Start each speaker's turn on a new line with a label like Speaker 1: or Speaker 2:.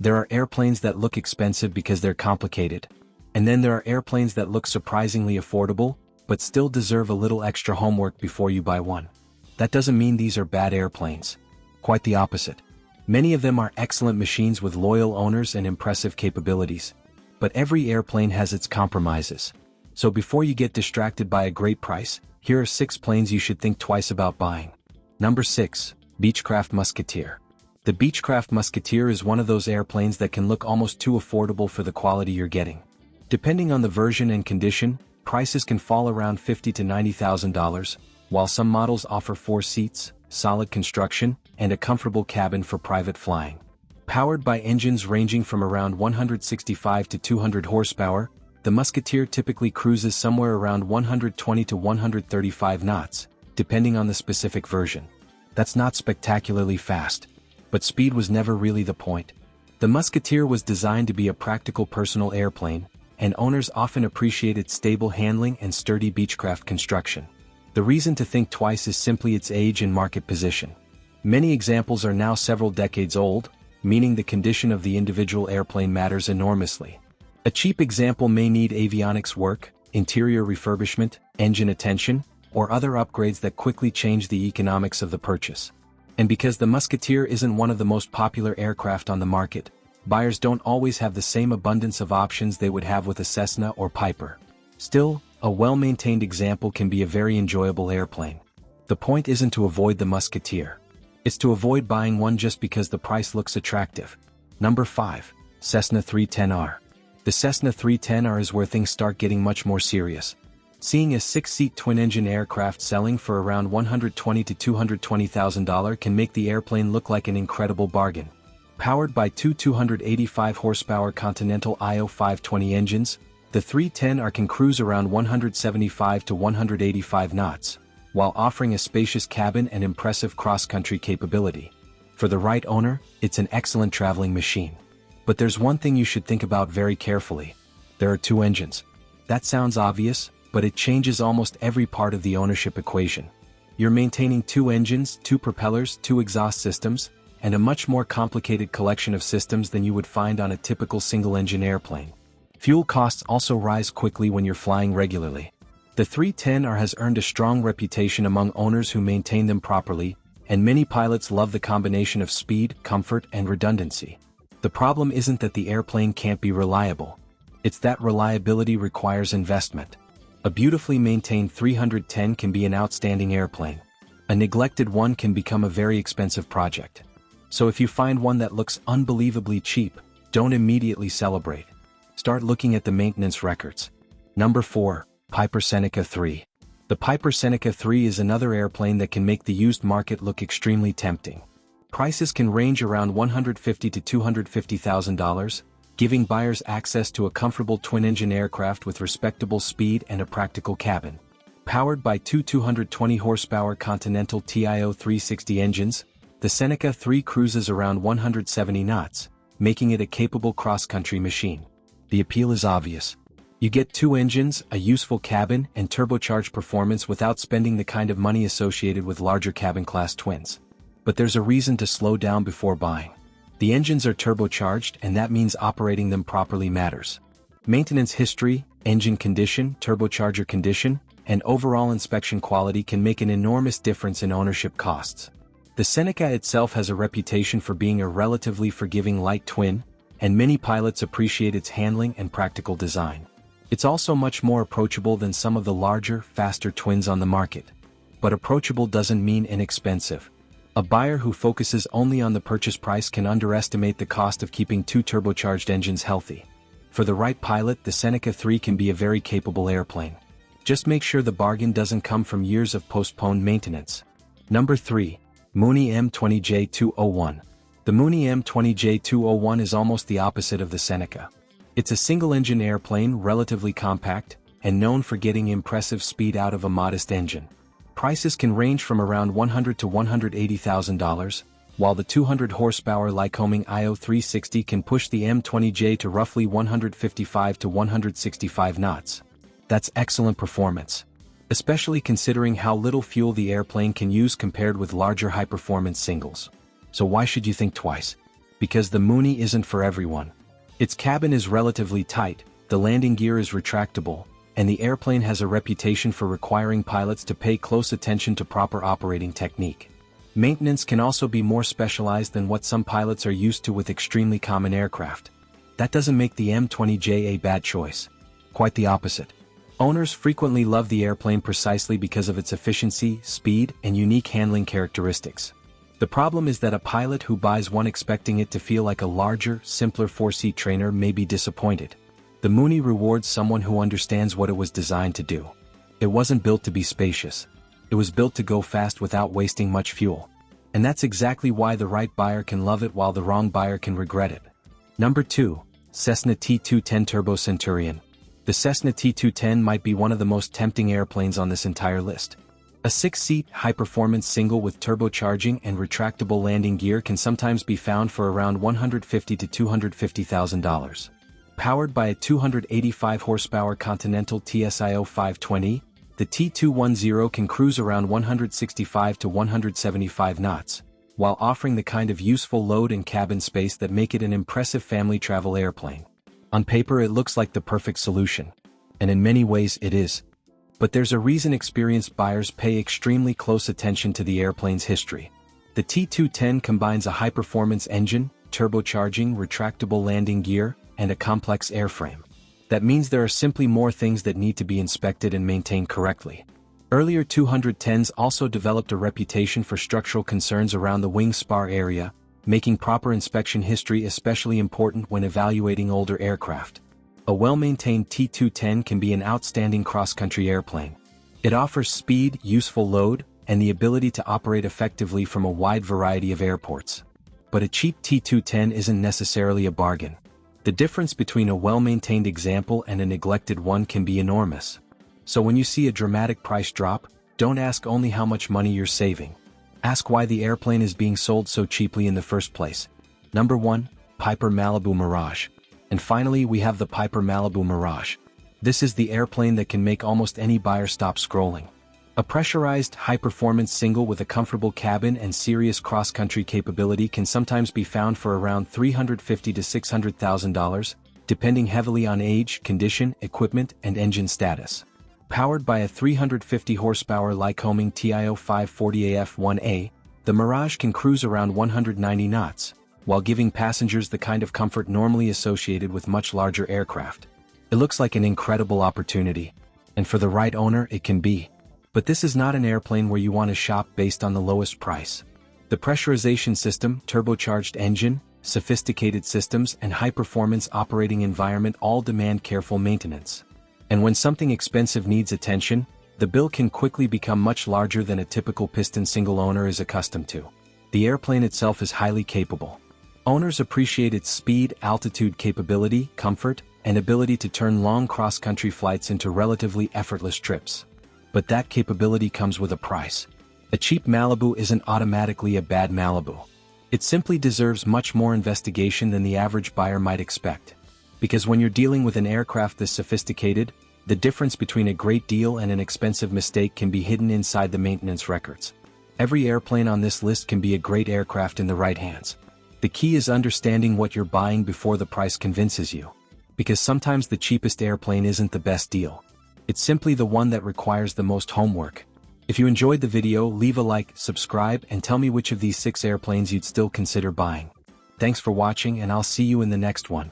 Speaker 1: There are airplanes that look expensive because they're complicated. And then there are airplanes that look surprisingly affordable, but still deserve a little extra homework before you buy one. That doesn't mean these are bad airplanes. Quite the opposite. Many of them are excellent machines with loyal owners and impressive capabilities. But every airplane has its compromises. So before you get distracted by a great price, here are 6 planes you should think twice about buying. Number 6. Beechcraft Musketeer. The Beechcraft Musketeer is one of those airplanes that can look almost too affordable for the quality you're getting. Depending on the version and condition, prices can fall around $50,000 to $90,000, while some models offer 4 seats, solid construction, and a comfortable cabin for private flying. Powered by engines ranging from around 165 to 200 horsepower, the Musketeer typically cruises somewhere around 120 to 135 knots, depending on the specific version. That's not spectacularly fast. But speed was never really the point. The Musketeer was designed to be a practical personal airplane, and owners often appreciate its stable handling and sturdy Beechcraft construction. The reason to think twice is simply its age and market position. Many examples are now several decades old, meaning the condition of the individual airplane matters enormously. A cheap example may need avionics work, interior refurbishment, engine attention, or other upgrades that quickly change the economics of the purchase. And because the Musketeer isn't one of the most popular aircraft on the market, buyers don't always have the same abundance of options they would have with a Cessna or Piper. Still, a well-maintained example can be a very enjoyable airplane. The point isn't to avoid the Musketeer. It's to avoid buying one just because the price looks attractive. Number 5. Cessna 310R. The Cessna 310R is where things start getting much more serious. Seeing a 6-seat twin-engine aircraft selling for around $120,000 to $220,000 can make the airplane look like an incredible bargain. Powered by 2 285-horsepower Continental IO 520 engines, the 310R can cruise around 175 to 185 knots, while offering a spacious cabin and impressive cross-country capability. For the right owner, it's an excellent traveling machine. But there's one thing you should think about very carefully. There are 2 engines. That sounds obvious, but it changes almost every part of the ownership equation. You're maintaining 2 engines, 2 propellers, 2 exhaust systems, and a much more complicated collection of systems than you would find on a typical single-engine airplane. Fuel costs also rise quickly when you're flying regularly. The 310R has earned a strong reputation among owners who maintain them properly, and many pilots love the combination of speed, comfort, and redundancy. The problem isn't that the airplane can't be reliable. It's that reliability requires investment. A beautifully maintained 310 can be an outstanding airplane. A neglected one can become a very expensive project. So if you find one that looks unbelievably cheap, don't immediately celebrate. Start looking at the maintenance records. Number 4. Piper Seneca 3. The Piper Seneca 3 is another airplane that can make the used market look extremely tempting. Prices can range around $150,000 to $250,000, giving buyers access to a comfortable twin-engine aircraft with respectable speed and a practical cabin. Powered by 2 220-horsepower Continental TIO 360 engines, the Seneca 3 cruises around 170 knots, making it a capable cross-country machine. The appeal is obvious. You get 2 engines, a useful cabin, and turbocharged performance without spending the kind of money associated with larger cabin-class twins. But there's a reason to slow down before buying. The engines are turbocharged, and that means operating them properly matters. Maintenance history, engine condition, turbocharger condition, and overall inspection quality can make an enormous difference in ownership costs. The Seneca itself has a reputation for being a relatively forgiving light twin, and many pilots appreciate its handling and practical design. It's also much more approachable than some of the larger, faster twins on the market. But approachable doesn't mean inexpensive. A buyer who focuses only on the purchase price can underestimate the cost of keeping 2 turbocharged engines healthy. For the right pilot, the Seneca 3 can be a very capable airplane. Just make sure the bargain doesn't come from years of postponed maintenance. Number 3. Mooney M20J 201. The Mooney M20J 201 is almost the opposite of the Seneca. It's a single-engine airplane, relatively compact, and known for getting impressive speed out of a modest engine. Prices can range from around $100,000 to $180,000, while the 200-horsepower Lycoming IO 360 can push the M20J to roughly 155 to 165 knots. That's excellent performance, especially considering how little fuel the airplane can use compared with larger high-performance singles. So why should you think twice? Because the Mooney isn't for everyone. Its cabin is relatively tight, the landing gear is retractable, and the airplane has a reputation for requiring pilots to pay close attention to proper operating technique. Maintenance can also be more specialized than what some pilots are used to with extremely common aircraft. That doesn't make the M20J a bad choice. Quite the opposite. Owners frequently love the airplane precisely because of its efficiency, speed, and unique handling characteristics. The problem is that a pilot who buys one expecting it to feel like a larger, simpler four-seat trainer may be disappointed. The Mooney rewards someone who understands what it was designed to do. It wasn't built to be spacious. It was built to go fast without wasting much fuel. And that's exactly why the right buyer can love it while the wrong buyer can regret it. Number 2. Cessna T210 Turbo Centurion. The Cessna T210 might be one of the most tempting airplanes on this entire list. A 6-seat, high-performance single with turbocharging and retractable landing gear can sometimes be found for around $150,000 to $250,000. Powered by a 285-horsepower Continental TSIO 520, the T210 can cruise around 165 to 175 knots, while offering the kind of useful load and cabin space that make it an impressive family travel airplane. On paper it looks like the perfect solution. And in many ways it is. But there's a reason experienced buyers pay extremely close attention to the airplane's history. The T210 combines a high-performance engine, turbocharging, retractable landing gear, and a complex airframe. That means there are simply more things that need to be inspected and maintained correctly. Earlier 210s also developed a reputation for structural concerns around the wing spar area, making proper inspection history especially important when evaluating older aircraft. A well-maintained T210 can be an outstanding cross-country airplane. It offers speed, useful load, and the ability to operate effectively from a wide variety of airports. But a cheap T210 isn't necessarily a bargain. The difference between a well-maintained example and a neglected one can be enormous. So when you see a dramatic price drop, don't ask only how much money you're saving. Ask why the airplane is being sold so cheaply in the first place. Number 1. Piper Malibu Mirage. And finally we have the Piper Malibu Mirage. This is the airplane that can make almost any buyer stop scrolling. A pressurized, high-performance single with a comfortable cabin and serious cross-country capability can sometimes be found for around $350,000 to $600,000, depending heavily on age, condition, equipment, and engine status. Powered by a 350-horsepower Lycoming TIO 540AF1A, the Mirage can cruise around 190 knots, while giving passengers the kind of comfort normally associated with much larger aircraft. It looks like an incredible opportunity, and for the right owner it can be. But this is not an airplane where you want to shop based on the lowest price. The pressurization system, turbocharged engine, sophisticated systems, and high-performance operating environment all demand careful maintenance. And when something expensive needs attention, the bill can quickly become much larger than a typical piston single owner is accustomed to. The airplane itself is highly capable. Owners appreciate its speed, altitude capability, comfort, and ability to turn long cross-country flights into relatively effortless trips. But that capability comes with a price. A cheap Malibu isn't automatically a bad Malibu. It simply deserves much more investigation than the average buyer might expect. Because when you're dealing with an aircraft this sophisticated, the difference between a great deal and an expensive mistake can be hidden inside the maintenance records. Every airplane on this list can be a great aircraft in the right hands. The key is understanding what you're buying before the price convinces you. Because sometimes the cheapest airplane isn't the best deal. It's simply the one that requires the most homework. If you enjoyed the video, leave a like, subscribe, and tell me which of these 6 airplanes you'd still consider buying. Thanks for watching, and I'll see you in the next one.